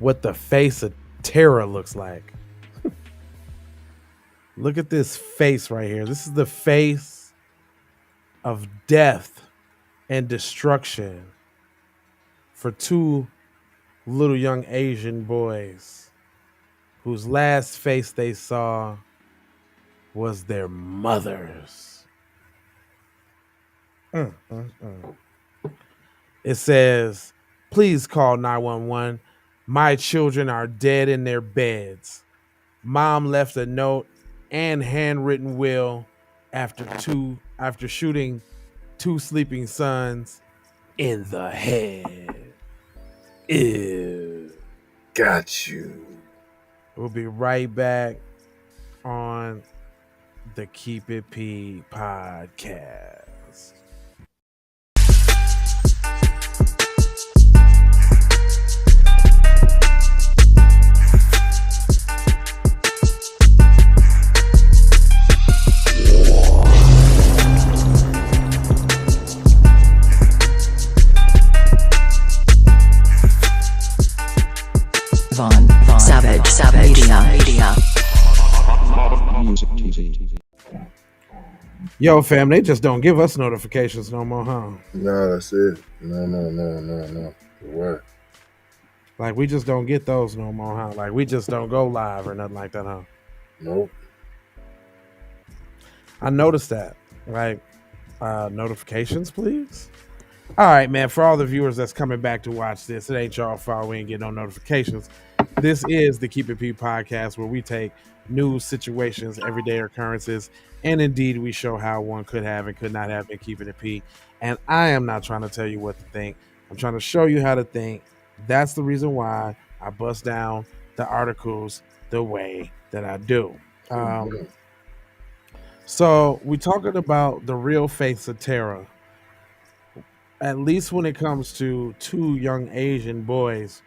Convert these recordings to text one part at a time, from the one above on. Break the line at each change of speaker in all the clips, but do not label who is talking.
what the face of terror looks like. Look at this face right here. This is the face of death and destruction for two little young Asian boys whose last face they saw was their mother's. It says, please call 911. My children are dead in their beds. Mom left a note and handwritten will after shooting two sleeping sons in the head. Ew.
Got you.
We'll be right back on the Keep It P podcast. Savage Media. Yo, fam, they just don't give us notifications no more, huh?
No, that's it. No. What?
Like, we just don't get those no more, huh? Like, we just don't go live or nothing like that, huh?
Nope.
I noticed that. Like, notifications, please? All right, man, for all the viewers that's coming back to watch this, it ain't y'all fault we ain't get no notifications. This is the Keep It P podcast, where we take news, situations, everyday occurrences, and indeed we show how one could have and could not have been keeping it P. And I am not trying to tell you what to think. I'm trying to show you how to think. That's the reason why I bust down the articles the way that I do. So we're talking about the real face of terror, at least when it comes to two young Asian boys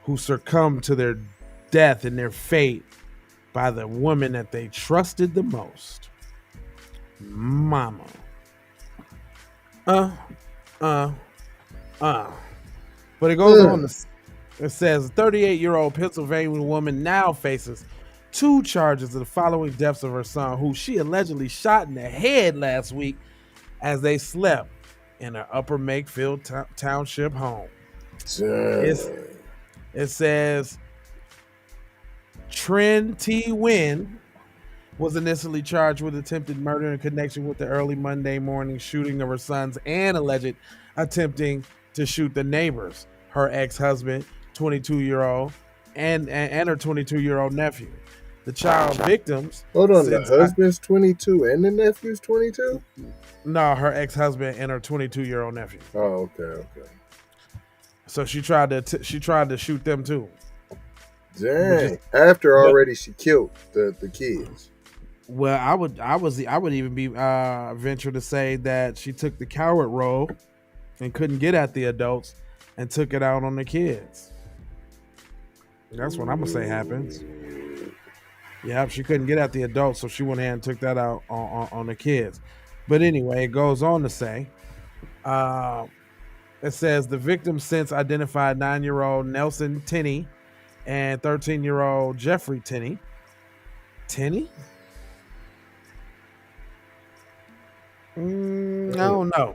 who succumbed to their death and their fate by the woman that they trusted the most. Mama. But it goes on. It says 38-year-old Pennsylvania woman now faces 2 charges of the following deaths of her son, who she allegedly shot in the head last week as they slept in her Upper Makefield Township home. It says Trin T. Nguyen was initially charged with attempted murder in connection with the early Monday morning shooting of her sons and alleged attempting to shoot the neighbors, her ex-husband, 22-year-old, and her 22-year-old nephew. The child victims...
Hold on, the husband's 22 and the nephew's 22?
No, her ex-husband and her 22-year-old nephew.
Oh, okay.
So she tried to shoot them too.
Dang! After already she killed the kids.
Well, I would even be venture to say that she took the coward role and couldn't get at the adults and took it out on the kids. That's what I'm gonna say happens. Yeah, she couldn't get at the adults, so she went ahead and took that out on the kids. But anyway, it goes on to say, it says the victim since identified 9-year-old Nelson Tenney and 13-year-old Jeffrey Tenney. Tenney? I don't know.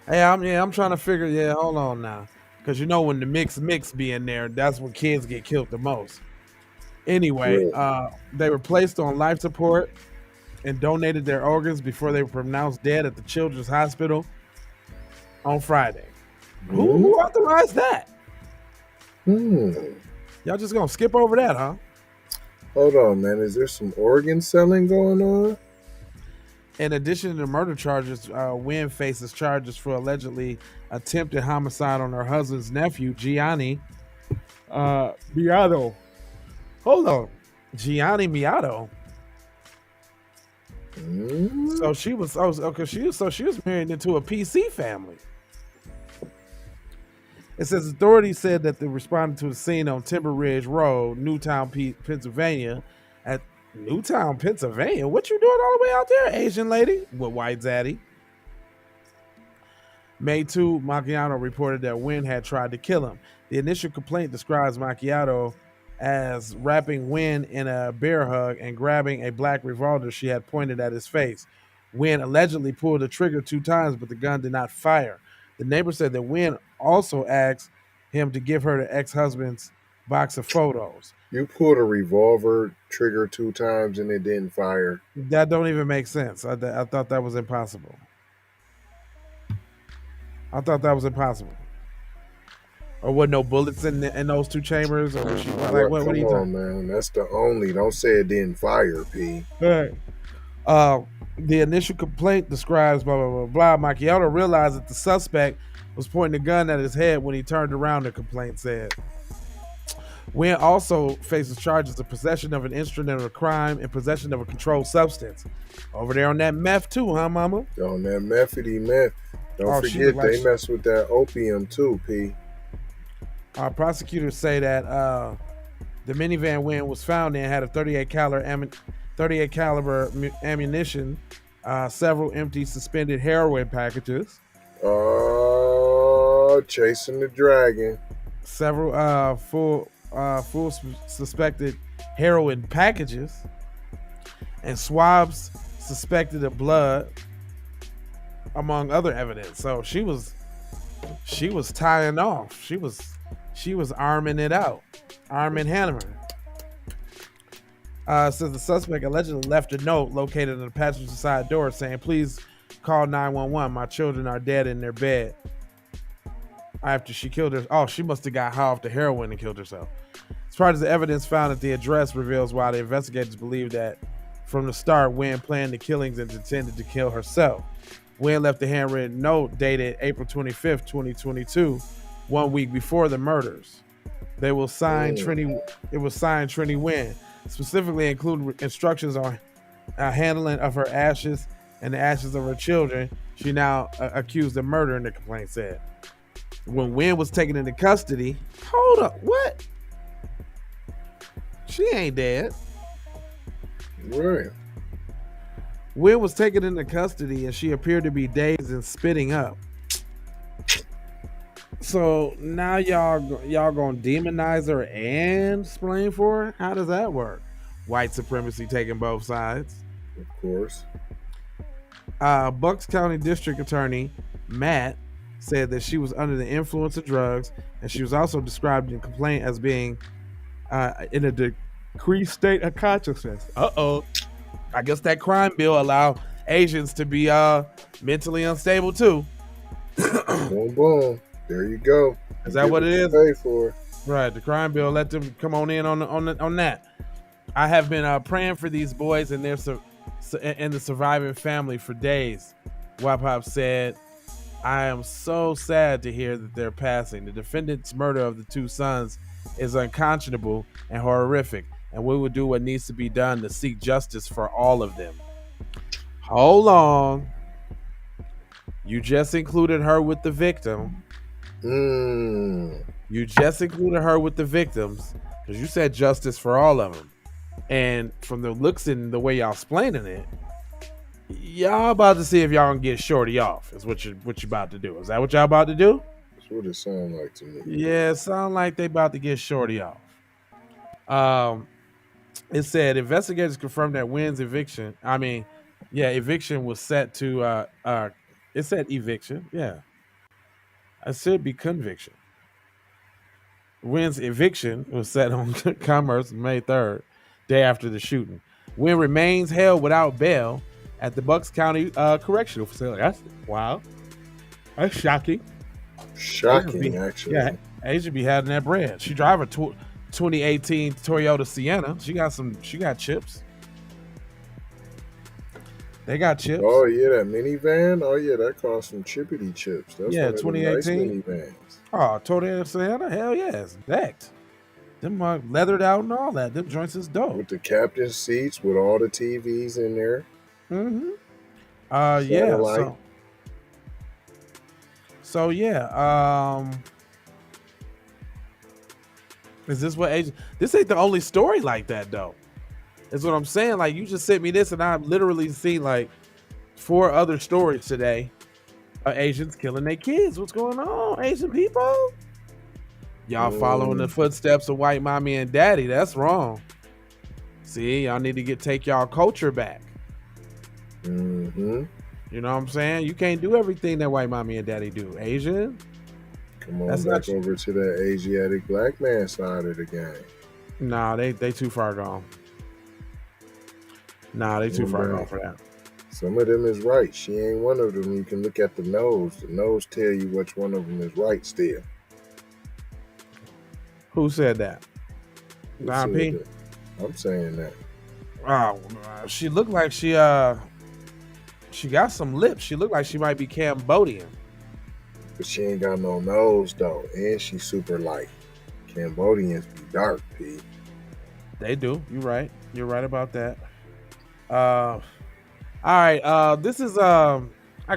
Hey, I'm trying to figure. Yeah, hold on now, because you know when the mix be in there, that's when kids get killed the most. Anyway, they were placed on life support and donated their organs before they were pronounced dead at the Children's Hospital on Friday. Who authorized that? Y'all just gonna skip over that, huh?
Hold on, man. Is there some organ selling going on?
In addition to the murder charges, Nguyen faces charges for allegedly attempted homicide on her husband's nephew, Gianni Miato. Hold on, Gianni Miato. So she was married into a PC family. It says authorities said that they responded to the scene on Timber Ridge Road, Newtown, Pennsylvania. At Newtown, Pennsylvania? What you doing all the way out there, Asian lady? With white zaddy. May 2, Macchiano reported that Nguyen had tried to kill him. The initial complaint describes Macchiato as wrapping Wynn in a bear hug and grabbing a black revolver she had pointed at his face. Wynn allegedly pulled the trigger 2 times, but the gun did not fire. The neighbor said that Wynn also asked him to give her the ex-husband's box of photos.
You pulled a revolver trigger 2 times and it didn't fire.
That don't even make sense. I thought that was impossible. Or were no bullets in those 2 chambers? Or was she, what are you
talking? Man, that's the only. Don't say it didn't fire, P.
Right. The initial complaint describes blah blah blah blah. Macchiato realized that the suspect was pointing a gun at his head when he turned around. The complaint said. Wynn also faces charges of possession of an instrument of a crime and possession of a controlled substance. Over there on that meth too, huh, mama?
On that methody meth. Don't forget they mess with that opium too, P.
Prosecutors say that the minivan Wynn was found in had a 38 caliber ammunition, several empty suspended heroin packages.
Chasing the dragon.
Several full suspected heroin packages and swabs suspected of blood, among other evidence. So she was tying off. She was arming it out, arm and hammer. Says the suspect allegedly left a note located in the passenger side door saying, "Please call 911. My children are dead in their bed." After she killed her, she must have got high off the heroin and killed herself. As far as the evidence found at the address reveals why the investigators believe that from the start, Wynn planned the killings and intended to kill herself. Wynn left a handwritten note dated April 25th, 2022, 1 week before the murders. It was signed Trini Wynn, specifically including instructions on handling of her ashes and the ashes of her children. She now accused of murder, and the complaint said. When Wynn was taken into custody, hold up, what? She ain't dead.
Right.
Wynn was taken into custody and she appeared to be dazed and spitting up. So now y'all gonna demonize her and explain for her? How does that work? White supremacy taking both sides.
Of course.
Bucks County District Attorney Matt said that she was under the influence of drugs, and she was also described in the complaint as being in a decreased state of consciousness. I guess that crime bill allow Asians to be mentally unstable too.
Boom, boom. There you go.
Is that what it is?
Pay for.
Right. The crime bill let them come on in on that. I have been praying for these boys and their and the surviving family for days. Wap Hop said, "I am so sad to hear that they're passing. The defendant's murder of the 2 sons is unconscionable and horrific, and we will do what needs to be done to seek justice for all of them." Hold on. You just included her with the victim. You just included her with the victims because you said justice for all of them. And from the looks and the way y'all explaining it, y'all about to see if y'all can get Shorty off. Is what you about to do. Is that what y'all about to do?
That's what it sounds like to me.
Yeah, it sounds like they about to get Shorty off. It said investigators confirmed that Wynn's eviction was set to it said eviction. Yeah. It should be conviction. Wynn's eviction was set on Commerce May 3rd, day after the shooting. Wynn remains held without bail at the Bucks County Correctional Facility. That's wow. That's shocking.
Shocking, actually.
Yeah, Asia be having that bread. She drive a 2018 Toyota Sienna. She got chips. They got chips.
Oh yeah, that minivan. Oh yeah, that cost some chippity chips. That's
2018
minivans.
Oh, Toyota Sienna. Hell yeah, it's decked. Them leathered out and all that. Them joints is dope.
With the captain's seats, with all the TVs in there.
Mm-hmm. Yeah. So yeah. Is this what Asian? This ain't the only story like that though. That's what I'm saying. Like you just sent me this, and I've literally seen like 4 other stories today of Asians killing their kids. What's going on, Asian people? Y'all following the footsteps of white mommy and daddy. That's wrong. See, y'all need to take y'all culture back.
Mm-hmm.
You know what I'm saying? You can't do everything that white mommy and daddy do. Asian?
Come on back over to the Asiatic black man side of the game.
Nah, they too far gone. Nah, they too far gone for that.
Some of them is right. She ain't one of them. You can look at the nose. The nose tell you which one of them is right still.
Who said that? Don P?
I'm saying that.
Oh, she looked like she got some lips. She looked like she might be Cambodian.
But she ain't got no nose though, and she's super light. Cambodians be dark, P.
They do. You're right. You're right about that. All right. This is I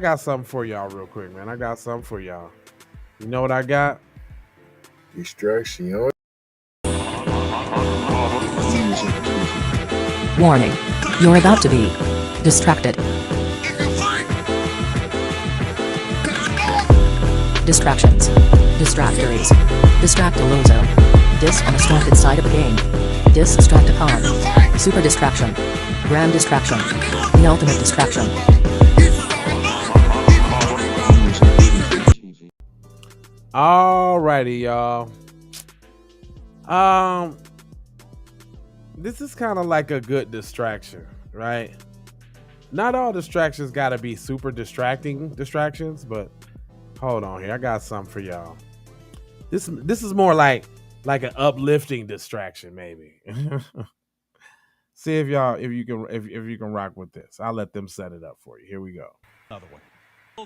got something for y'all real quick, man. I got something for y'all. You know what I got?
Distraction.
Warning. You're about to be distracted. Distractions. Distractories. Distractalozo. Dis on a distracted side of the game. Distracticon. Super distraction. Grand distraction. The ultimate distraction.
Alrighty, y'all. This is kind of like a good right? Not all distractions gotta be super distracting distractions, but hold on here. I got something for y'all. This is more like an uplifting distraction, maybe. See if you can rock with this. I'll let them set it up for you. Here we go.
Another one.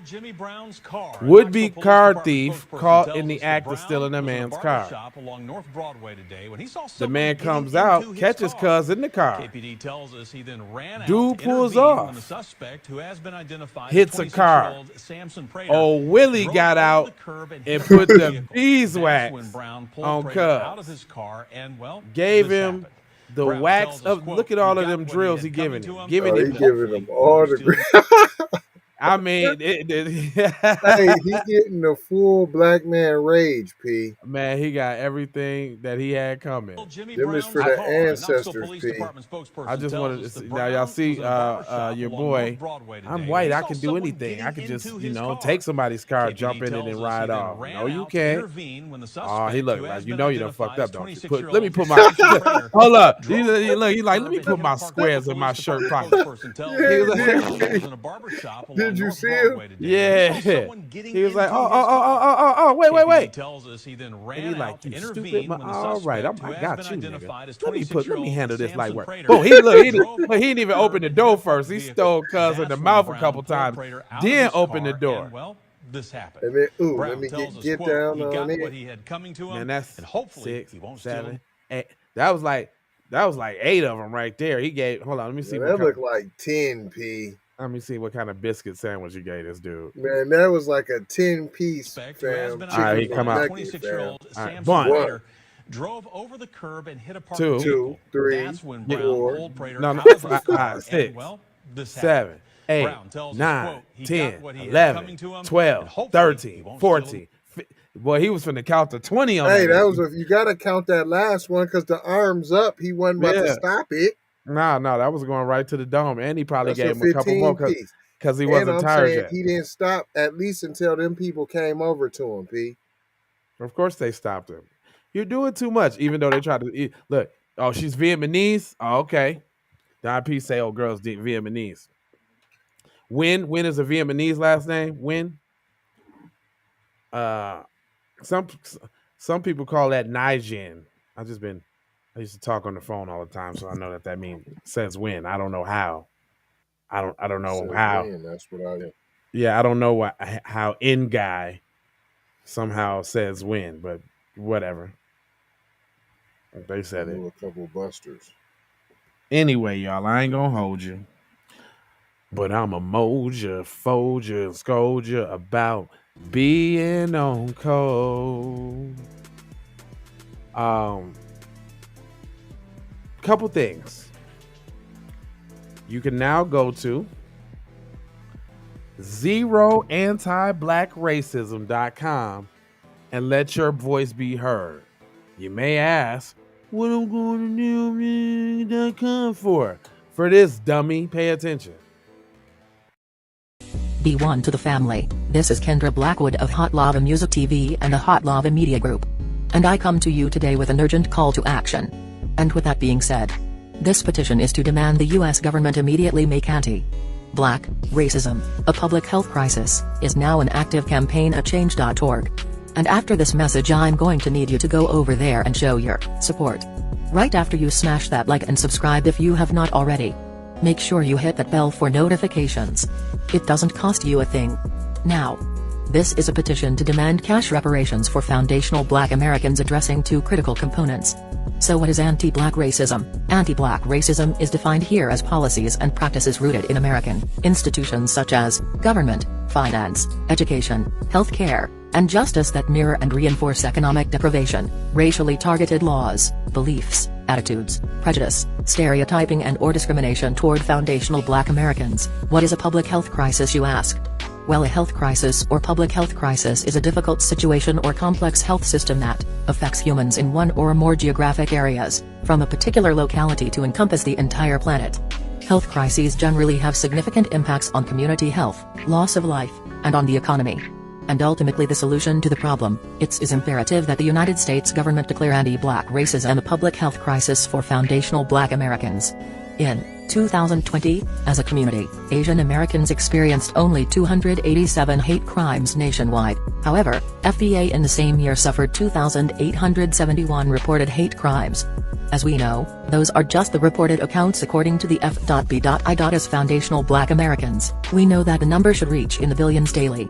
Jimmy Brown's car.
Would-be car thief caught in the act of stealing a man's car.
Along North Broadway today when he saw
the man comes out, catches cuz in the car.
KPD tells us he then ran
Dude
out
pulls off.
the suspect, who has been identified
hits a car. Oh, Willie got out and put the beeswax on Cuz. Gave him the wax of. Look at all of them drills he giving him. Giving him
all the.
I mean,
hey, he getting the full black man rage, P.
Man, he got everything that he had coming.
Them is for the ancestors, P.
I just wanted to see, now y'all see your boy. I'm white. I can do anything. I can just, take somebody's car, jump in it, and ride off. No, you can't. Oh, he looked like you done fucked up, don't you? Let me put my hold up. He like, let me put my squares in my shirt pocket.
Did you see him?
Yeah. He was like, oh, wait.
Tells us he then ran
and he like, you stupid.
All
right, I got you, nigga. Let me handle this like work. Oh, he didn't even open the door first. He stole Cuz in the mouth a couple times, then opened the door.
Well, this happened.
And then, let me get down on it.
What he had coming to him,
and that's
and hopefully
6, 7, 8. That was like 8 of them right there. He gave. Hold on, let me see.
That looked like 10, P.
Let me see what kind of biscuit sandwich you gave this dude.
Man, that was like a 10-piece.
All right, he come out.
26-year-old Samson
One.
drove over the curb and hit a parked
2,
3,
That's when
4.
No, 6, 7, 8, 9, 10, 11, 12, 13, 14. Boy, he was finna count to 20 on
Hey, that was you gotta count that last one because the arm's up. He wasn't about to stop it.
No, that was going right to the dome, and he probably gave him a couple more because he wasn't tired yet.
He didn't stop at least until them people came over to him, P.
Of course they stopped him. You're doing too much, even though they tried to look. Oh, she's Vietnamese. Oh, okay. Don P say, "Oh, girls Vietnamese." Win is a Vietnamese last name. Win. Some people call that Nigerian. I used to talk on the phone all the time, so I know that says win. I don't know how. I don't know how.
Win, that's what I did.
Yeah, I don't know how in guy somehow says win, but whatever. They said it.
A couple busters.
Anyway, y'all, I ain't gonna hold you, but I'm a mold you, fold you, scold you about being on code. Couple things. You can now go to zeroantiblackracism.com and let your voice be heard. You may ask, what I'm going to do.com for? For this, dummy, pay attention.
Be one to the family. This is Kendra Blackwood of Hot Lava Music TV and the Hot Lava Media Group. And I come to you today with an urgent call to action. And with that being said, this petition is to demand the US government immediately make anti-black racism a public health crisis is now an active campaign at change.org. And after this message I'm going to need you to go over there and show your support. Right after you smash that like and subscribe if you have not already. Make sure you hit that bell for notifications. It doesn't cost you a thing. Now, this is a petition to demand cash reparations for foundational Black Americans addressing two critical components. So what is anti-Black racism? Anti-Black racism is defined here as policies and practices rooted in American institutions such as government, finance, education, healthcare, and justice that mirror and reinforce economic deprivation, racially targeted laws, beliefs, attitudes, prejudice, stereotyping and/or discrimination toward foundational Black Americans. What is a public health crisis, you ask? Well, a health crisis or public health crisis is a difficult situation or complex health system that affects humans in one or more geographic areas, from a particular locality to encompass the entire planet. Health crises generally have significant impacts on community health, loss of life, and on the economy. And ultimately the solution to the problem, it is imperative that the United States government declare anti-Black racism a public health crisis for foundational Black Americans. In 2020, as a community, Asian Americans experienced only 287 hate crimes nationwide. However, FBA in the same year suffered 2,871 reported hate crimes. As we know, those are just the reported accounts according to the F.B.I. As foundational Black Americans, we know that the number should reach in the billions daily.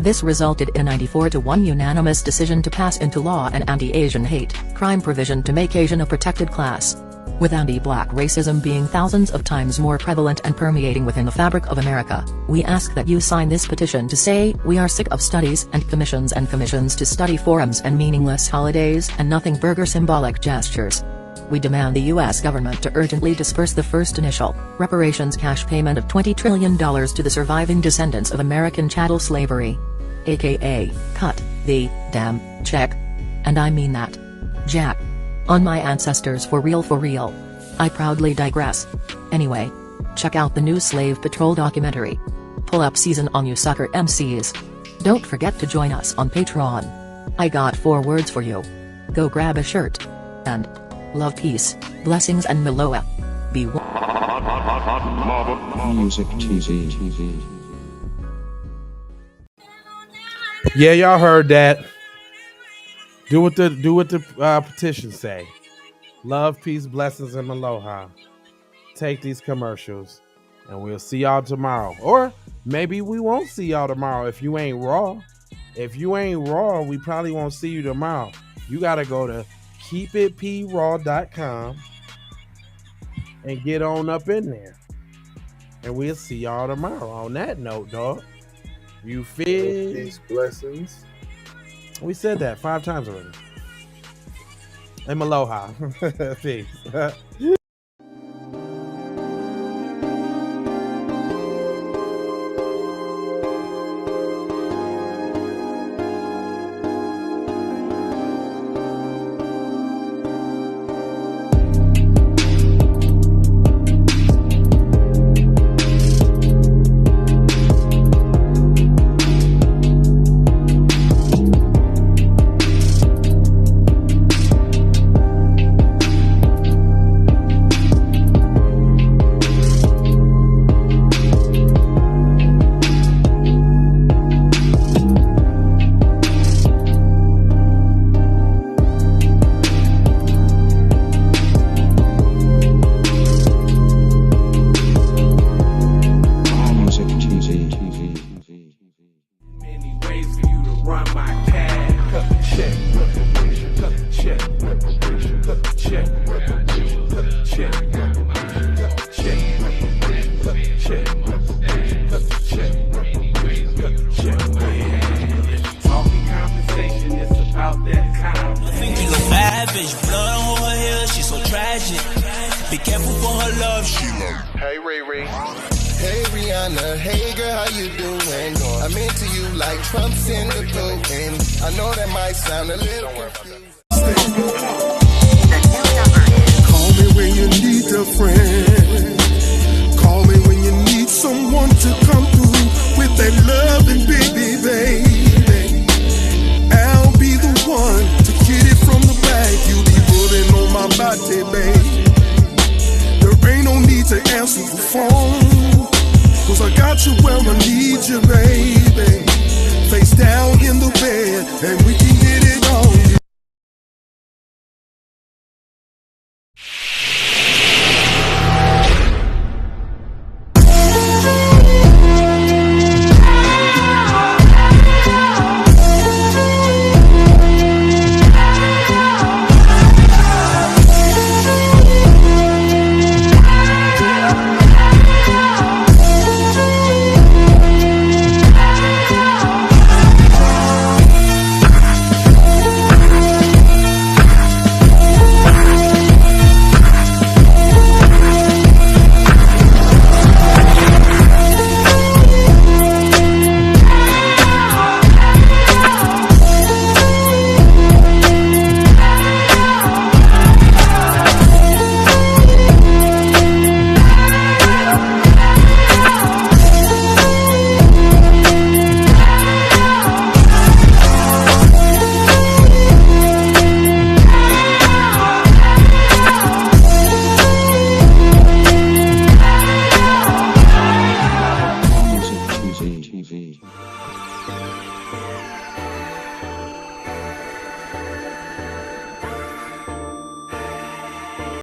This resulted in a 94-1 unanimous decision to pass into law an anti-Asian hate crime provision to make Asian a protected class. With anti-Black racism being thousands of times more prevalent and permeating within the fabric of America, we ask that you sign this petition to say, we are sick of studies and commissions to study forums and meaningless holidays and nothing burger symbolic gestures. We demand the U.S. government to urgently disperse the first initial reparations cash payment of $20 trillion to the surviving descendants of American chattel slavery. AKA, cut the damn check. And I mean that. Jack. On my ancestors for real for real. I proudly digress. Anyway. Check out the new Slave Patrol documentary. Pull up season on you sucker MCs. Don't forget to join us on Patreon. I got 4 words for you. Go grab a shirt. And love, peace, blessings and Meloa. Be
Music TV.
Yeah, y'all heard that. Do what the petition say. Love, peace, blessings, and aloha. Take these commercials, and we'll see y'all tomorrow. Or maybe we won't see y'all tomorrow if you ain't raw. If you ain't raw, we probably won't see you tomorrow. You gotta go to keepitpraw.com and get on up in there. And we'll see y'all tomorrow. On that note, dog. You feel?
Peace, blessings.
We said that 5 times already. And aloha. Peace.
Blood on her hair, she's so tragic. Be careful for her love, she love.
Hey, Riri.
Hey Rihanna, hey girl, how you doing? I'm into you like Trump's in the cocaine. I know that might sound a little confusing.
Call me when you need a friend. Call me when you need someone to come through with that loving baby. I'll be the one to get it from the back. You be putting on my body, babe. There ain't no need to answer the phone, 'cause I got you where I need you, babe.